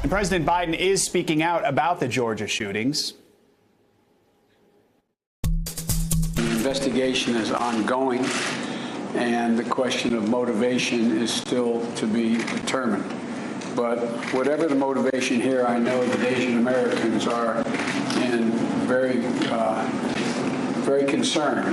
And President Biden is speaking out about the Georgia shootings. The investigation is ongoing, and the question of motivation is still to be determined. But whatever the motivation here, I know that Asian Americans are in very concerned.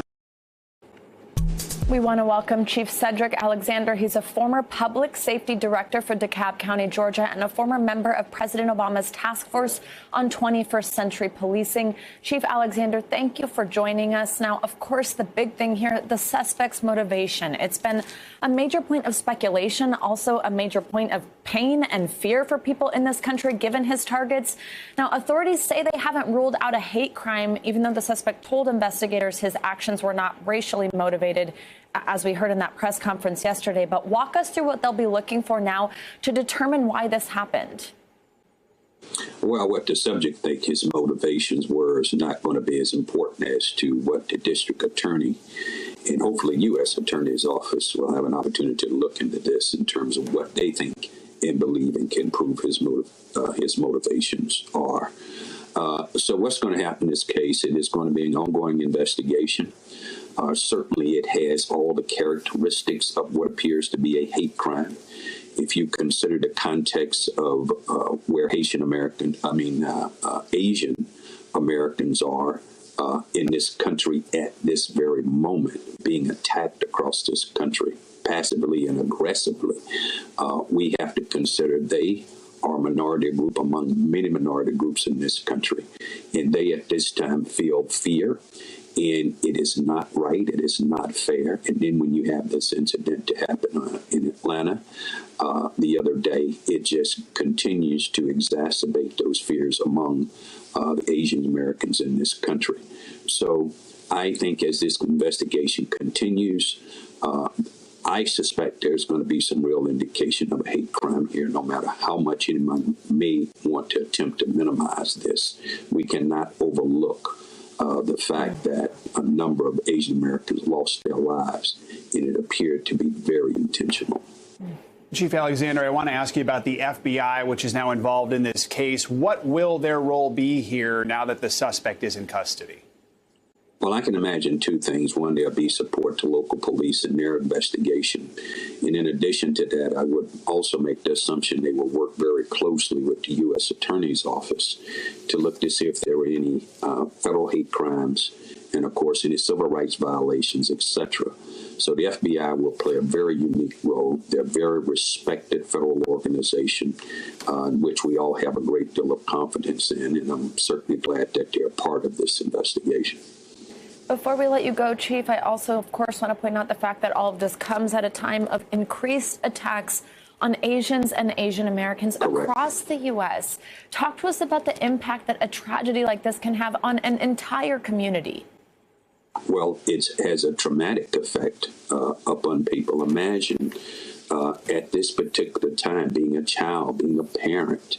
We want to welcome Chief Cedric Alexander. He's a former public safety director for DeKalb County, Georgia, and a former member of President Obama's task force on 21st century policing. Chief Alexander, thank you for joining us. Now, of course, the big thing here, the suspect's motivation. It's been a major point of speculation, also a major point of pain and fear for people in this country, given his targets. Now, authorities say they haven't ruled out a hate crime, even though the suspect told investigators his actions were not racially motivated, as we heard in that press conference yesterday. But walk us through what they'll be looking for now to determine why this happened. Well, what the subject think his motivations were is not going to be as important as to what the district attorney and hopefully U.S. Attorney's Office will have an opportunity to look into this in terms of what they think and believe and can prove his motivations are. So what's going to happen in this case? It is going to be an ongoing investigation. Certainly it has all the characteristics of what appears to be a hate crime. If you consider the context of where Asian Americans are in this country at this very moment, being attacked across this country, passively and aggressively, we have to consider they are a minority group among many minority groups in this country. And they at this time feel fear. And it is not right. It is not fair. And then when you have this incident to happen in Atlanta the other day, it just continues to exacerbate those fears among the Asian Americans in this country. So I think as this investigation continues, I suspect there's going to be some real indication of a hate crime here, no matter how much anyone may want to attempt to minimize this. We cannot overlook the fact that a number of Asian Americans lost their lives, and it appeared to be very intentional. Chief Alexander, I want to ask you about the FBI, which is now involved in this case. What will their role be here now that the suspect is in custody? Well, I can imagine two things. One, there'll be support to local police in their investigation. And in addition to that, I would also make the assumption they will work very closely with the U.S. Attorney's Office to look to see if there were any federal hate crimes and, of course, any civil rights violations, etc. So the FBI will play a very unique role. They're a very respected federal organization in which we all have a great deal of confidence in, and I'm certainly glad that they're part of this investigation. Before we let you go, Chief, I also, of course, want to point out the fact that all of this comes at a time of increased attacks on Asians and Asian Americans across the U.S. Talk to us about the impact that a tragedy like this can have on an entire community. Well, it has a traumatic effect upon people. Imagine at this particular time being a child, being a parent,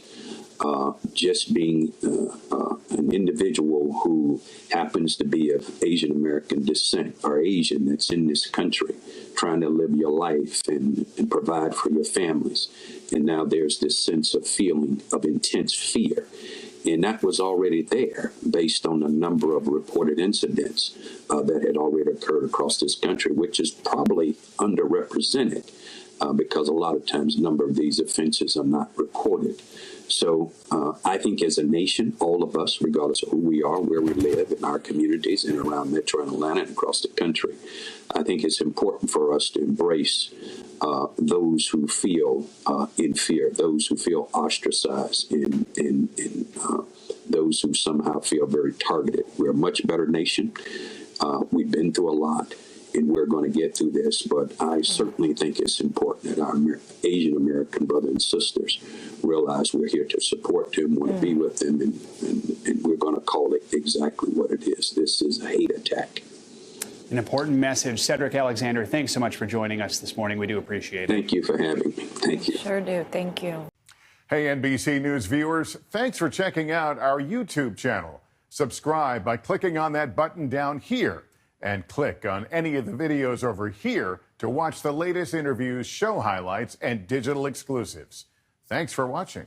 just being an individual who happens to be of Asian American descent or Asian that's in this country, trying to live your life and provide for your families. And now there's this sense of feeling of intense fear. And that was already there based on a number of reported incidents that had already occurred across this country, which is probably underrepresented because a lot of times a number of these offenses are not reported. So I think as a nation, all of us, regardless of who we are, where we live in our communities and around Metro Atlanta and across the country, I think it's important for us to embrace those who feel in fear, those who feel ostracized, and those who somehow feel very targeted. We're a much better nation. We've been through a lot, and we're going to get through this. But I certainly think it's important that our Asian American brothers and sisters realize we're here to support them, want to be with them, and we're going to call it exactly what it is. This is a hate attack. An important message. Cedric Alexander, thanks so much for joining us this morning. We do appreciate it. Thank you for having me. Thank you. Sure do. Thank you. Hey, NBC News viewers, thanks for checking out our YouTube channel. Subscribe by clicking on that button down here and click on any of the videos over here to watch the latest interviews, show highlights, and digital exclusives. Thanks for watching.